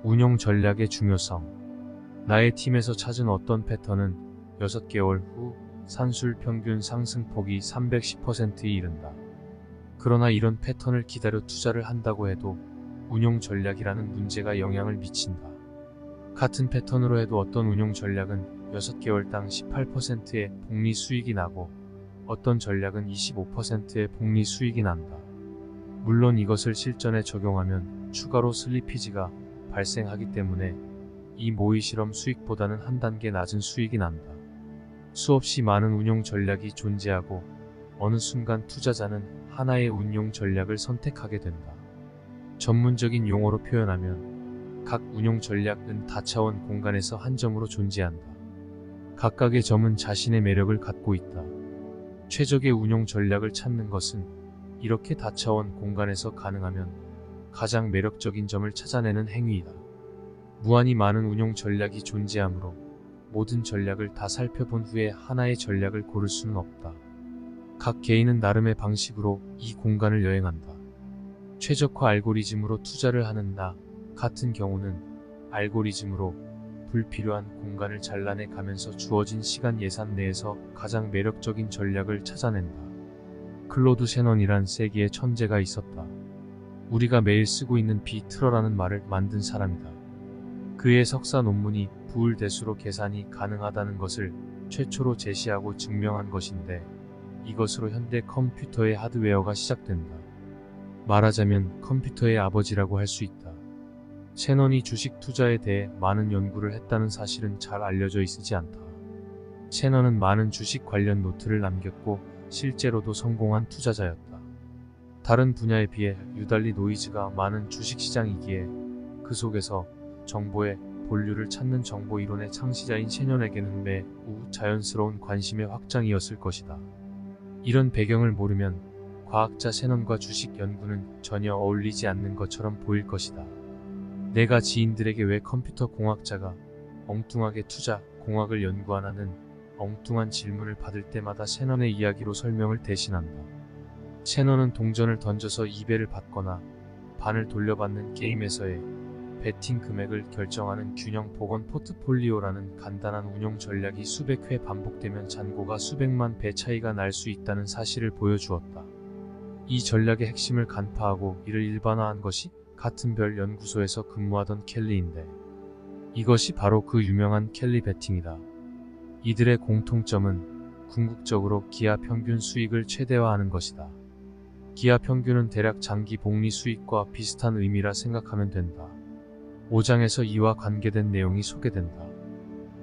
운용 전략의 중요성. 나의 팀에서 찾은 어떤 패턴은 6개월 후 산술 평균 상승폭이 310%에 이른다. 그러나 이런 패턴을 기다려 투자를 한다고 해도 운용 전략이라는 문제가 영향을 미친다. 같은 패턴으로 해도 어떤 운용 전략은 6개월당 18%의 복리 수익이 나고 어떤 전략은 25%의 복리 수익이 난다. 물론 이것을 실전에 적용하면 추가로 슬리피지가 발생하기 때문에 이 모의 실험 수익보다는 한 단계 낮은 수익이 난다. 수없이 많은 운용 전략이 존재하고 어느 순간 투자자는 하나의 운용 전략을 선택하게 된다. 전문적인 용어로 표현하면 각 운용 전략은 다차원 공간에서 한 점으로 존재한다. 각각의 점은 자신의 매력을 갖고 있다. 최적의 운용 전략을 찾는 것은 이렇게 다차원 공간에서 가능하면 가장 매력적인 점을 찾아내는 행위이다. 무한히 많은 운용 전략이 존재하므로 모든 전략을 다 살펴본 후에 하나의 전략을 고를 수는 없다. 각 개인은 나름의 방식으로 이 공간을 여행한다. 최적화 알고리즘으로 투자를 하는 나 같은 경우는 알고리즘으로 불필요한 공간을 잘라내 가면서 주어진 시간 예산 내에서 가장 매력적인 전략을 찾아낸다. 클로드 셰넌이란 세기의 천재가 있었다. 우리가 매일 쓰고 있는 비트러라는 말을 만든 사람이다. 그의 석사 논문이 부울대수로 계산이 가능하다는 것을 최초로 제시하고 증명한 것인데 이것으로 현대 컴퓨터의 하드웨어가 시작된다. 말하자면 컴퓨터의 아버지라고 할 수 있다. 셰넌이 주식 투자에 대해 많은 연구를 했다는 사실은 잘 알려져 있지 않다. 셰넌은 많은 주식 관련 노트를 남겼고 실제로도 성공한 투자자였다. 다른 분야에 비해 유달리 노이즈가 많은 주식시장이기에 그 속에서 정보의 본류를 찾는 정보 이론의 창시자인 셰넌에게는 매우 자연스러운 관심의 확장이었을 것이다. 이런 배경을 모르면 과학자 셰넌과 주식 연구는 전혀 어울리지 않는 것처럼 보일 것이다. 내가 지인들에게 왜 컴퓨터 공학자가 엉뚱하게 투자 공학을 연구하나는 엉뚱한 질문을 받을 때마다 셰넌의 이야기로 설명을 대신한다. 셰넌은 동전을 던져서 2배를 받거나 반을 돌려받는 게임에서의 베팅 금액을 결정하는 균형 복원 포트폴리오라는 간단한 운용 전략이 수백 회 반복되면 잔고가 수백만 배 차이가 날 수 있다는 사실을 보여주었다. 이 전략의 핵심을 간파하고 이를 일반화한 것이 같은 별 연구소에서 근무하던 켈리인데 이것이 바로 그 유명한 켈리 베팅이다. 이들의 공통점은 궁극적으로 기하 평균 수익을 최대화하는 것이다. 기하 평균은 대략 장기 복리 수익과 비슷한 의미라 생각하면 된다. 5장에서 이와 관계된 내용이 소개된다.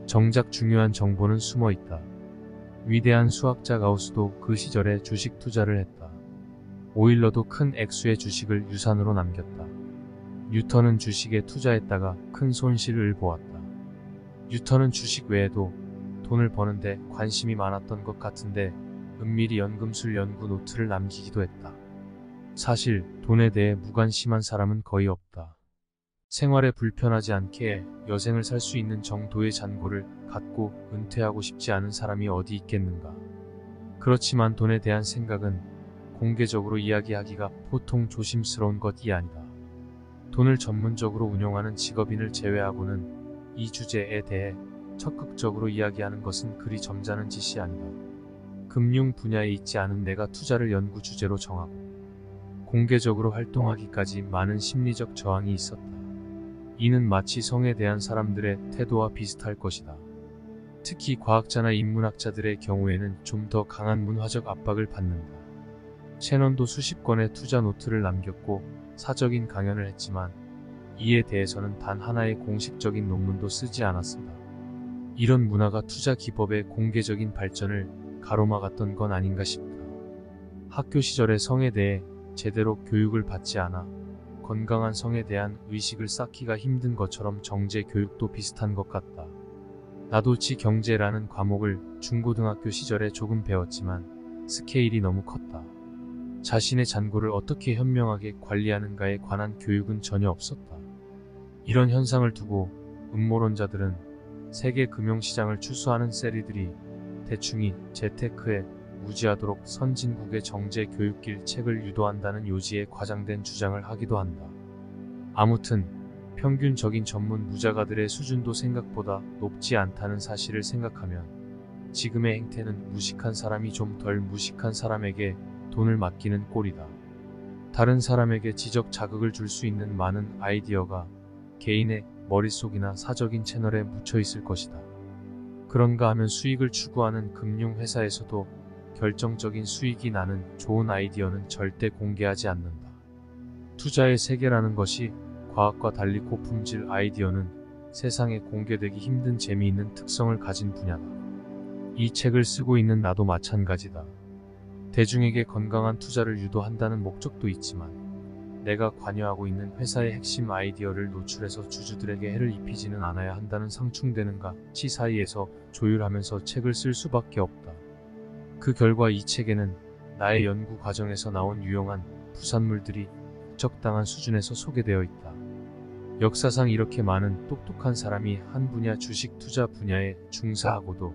정작 중요한 정보는 숨어 있다. 위대한 수학자 가우스도 그 시절에 주식 투자를 했다. 오일러도 큰 액수의 주식을 유산으로 남겼다. 뉴턴은 주식에 투자했다가 큰 손실을 보았다. 뉴턴은 주식 외에도 돈을 버는데 관심이 많았던 것 같은데 은밀히 연금술 연구 노트를 남기기도 했다. 사실 돈에 대해 무관심한 사람은 거의 없다. 생활에 불편하지 않게 여생을 살 수 있는 정도의 잔고를 갖고 은퇴하고 싶지 않은 사람이 어디 있겠는가. 그렇지만 돈에 대한 생각은 공개적으로 이야기하기가 보통 조심스러운 것이 아니다. 돈을 전문적으로 운용하는 직업인을 제외하고는 이 주제에 대해 적극적으로 이야기하는 것은 그리 점잖은 짓이 아니다. 금융 분야에 있지 않은 내가 투자를 연구 주제로 정하고 공개적으로 활동하기까지 많은 심리적 저항이 있었다. 이는 마치 성에 대한 사람들의 태도와 비슷할 것이다. 특히 과학자나 인문학자들의 경우에는 좀 더 강한 문화적 압박을 받는다. 셰넌도 수십 권의 투자 노트를 남겼고 사적인 강연을 했지만 이에 대해서는 단 하나의 공식적인 논문도 쓰지 않았습니다. 이런 문화가 투자 기법의 공개적인 발전을 가로막았던 건 아닌가 싶다. 학교 시절에 성에 대해 제대로 교육을 받지 않아 건강한 성에 대한 의식을 쌓기가 힘든 것처럼 정제 교육도 비슷한 것 같다. 나도 지경제라는 과목을 중고등학교 시절에 조금 배웠지만 스케일이 너무 컸다. 자신의 잔고를 어떻게 현명하게 관리하는가에 관한 교육은 전혀 없었다. 이런 현상을 두고 음모론자들은 세계 금융시장을 추수하는 세리들이 대충이 재테크에 무지하도록 선진국의 정제 교육길 책을 유도한다는 요지의 과장된 주장을 하기도 한다. 아무튼 평균적인 전문 무자가들의 수준도 생각보다 높지 않다는 사실을 생각하면 지금의 행태는 무식한 사람이 좀 덜 무식한 사람에게 돈을 맡기는 꼴이다. 다른 사람에게 지적 자극을 줄 수 있는 많은 아이디어가 개인의 머릿속이나 사적인 채널에 묻혀 있을 것이다. 그런가 하면 수익을 추구하는 금융회사에서도 결정적인 수익이 나는 좋은 아이디어는 절대 공개하지 않는다. 투자의 세계라는 것이 과학과 달리 고품질 아이디어는 세상에 공개되기 힘든 재미있는 특성을 가진 분야다. 이 책을 쓰고 있는 나도 마찬가지다. 대중에게 건강한 투자를 유도한다는 목적도 있지만 내가 관여하고 있는 회사의 핵심 아이디어를 노출해서 주주들에게 해를 입히지는 않아야 한다는 상충되는가 치 사이에서 조율하면서 책을 쓸 수밖에 없다. 그 결과 이 책에는 나의 연구 과정에서 나온 유용한 부산물들이 적당한 수준에서 소개되어 있다. 역사상 이렇게 많은 똑똑한 사람이 한 분야 주식 투자 분야에 종사하고도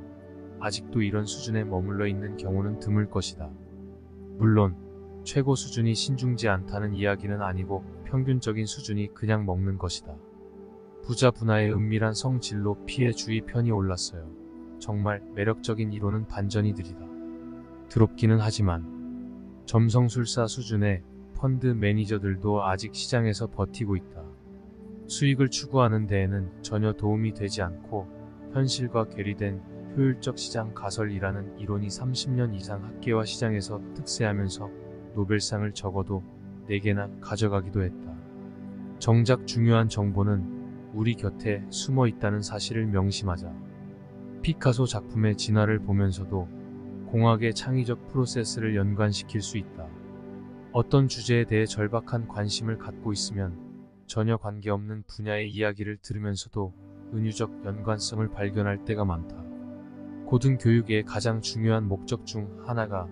아직도 이런 수준에 머물러 있는 경우는 드물 것이다. 물론 최고 수준이 신중지 않다는 이야기는 아니고 평균적인 수준이 그냥 먹는 것이다. 부자 분화의 은밀한 성진로 피해 주의 편이 올랐어요. 정말 매력적인 이론은 반전이 느리다. 드럽기는 하지만 점성술사 수준의 펀드 매니저들도 아직 시장에서 버티고 있다. 수익을 추구하는 데에는 전혀 도움이 되지 않고 현실과 괴리된 효율적 시장 가설이라는 이론이 30년 이상 학계와 시장에서 득세하면서 노벨상을 적어도 4개나 가져가기도 했다. 정작 중요한 정보는 우리 곁에 숨어 있다는 사실을 명심하자. 피카소 작품의 진화를 보면서도 공학의 창의적 프로세스를 연관시킬 수 있다. 어떤 주제에 대해 절박한 관심을 갖고 있으면 전혀 관계없는 분야의 이야기를 들으면서도 은유적 연관성을 발견할 때가 많다. 고등교육의 가장 중요한 목적 중 하나가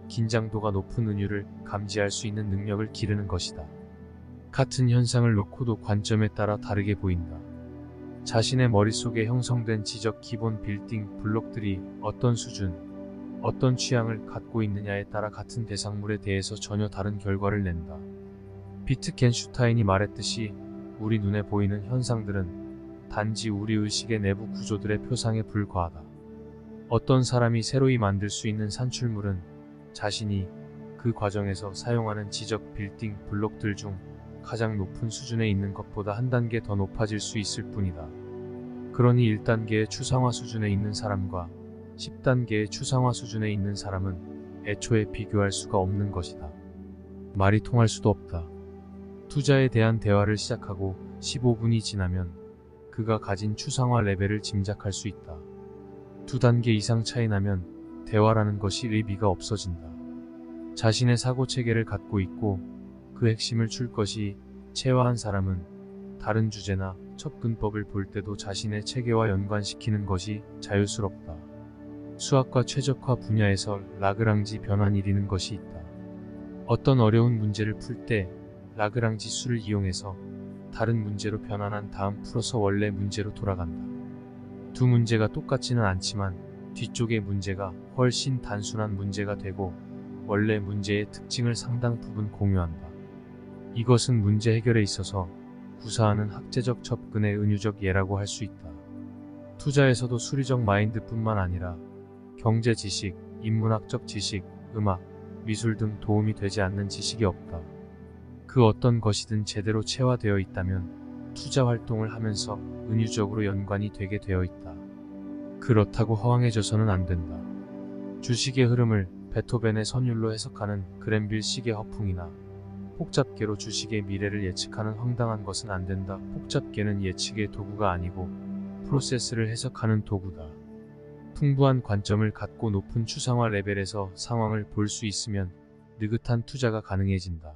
긴장도가 높은 은유를 감지할 수 있는 능력을 기르는 것이다. 같은 현상을 놓고도 관점에 따라 다르게 보인다. 자신의 머릿속에 형성된 지적 기본 빌딩 블록들이 어떤 수준, 어떤 취향을 갖고 있느냐에 따라 같은 대상물에 대해서 전혀 다른 결과를 낸다. 비트겐슈타인이 말했듯이 우리 눈에 보이는 현상들은 단지 우리 의식의 내부 구조들의 표상에 불과하다. 어떤 사람이 새로이 만들 수 있는 산출물은 자신이 그 과정에서 사용하는 지적 빌딩 블록들 중 가장 높은 수준에 있는 것보다 한 단계 더 높아질 수 있을 뿐이다. 그러니 1단계의 추상화 수준에 있는 사람과 10단계의 추상화 수준에 있는 사람은 애초에 비교할 수가 없는 것이다. 말이 통할 수도 없다. 투자에 대한 대화를 시작하고 15분이 지나면 그가 가진 추상화 레벨을 짐작할 수 있다. 2단계 이상 차이 나면 대화라는 것이 의미가 없어진다. 자신의 사고체계를 갖고 있고 그 핵심을 출 것이 체화한 사람은 다른 주제나 접근법을 볼 때도 자신의 체계와 연관시키는 것이 자유스럽다. 수학과 최적화 분야에서 라그랑지 변환이라는 것이 있다. 어떤 어려운 문제를 풀 때 라그랑지 수를 이용해서 다른 문제로 변환한 다음 풀어서 원래 문제로 돌아간다. 두 문제가 똑같지는 않지만 뒤쪽의 문제가 훨씬 단순한 문제가 되고 원래 문제의 특징을 상당 부분 공유한다. 이것은 문제 해결에 있어서 구사하는 학제적 접근의 은유적 예라고 할 수 있다. 투자에서도 수리적 마인드뿐만 아니라 경제 지식, 인문학적 지식, 음악, 미술 등 도움이 되지 않는 지식이 없다. 그 어떤 것이든 제대로 체화되어 있다면 투자 활동을 하면서 은유적으로 연관이 되게 되어 있다. 그렇다고 허황해져서는 안 된다. 주식의 흐름을 베토벤의 선율로 해석하는 그랜빌 시계 허풍이나 복잡계로 주식의 미래를 예측하는 황당한 것은 안 된다. 복잡계는 예측의 도구가 아니고 프로세스를 해석하는 도구다. 풍부한 관점을 갖고 높은 추상화 레벨에서 상황을 볼 수 있으면 느긋한 투자가 가능해진다.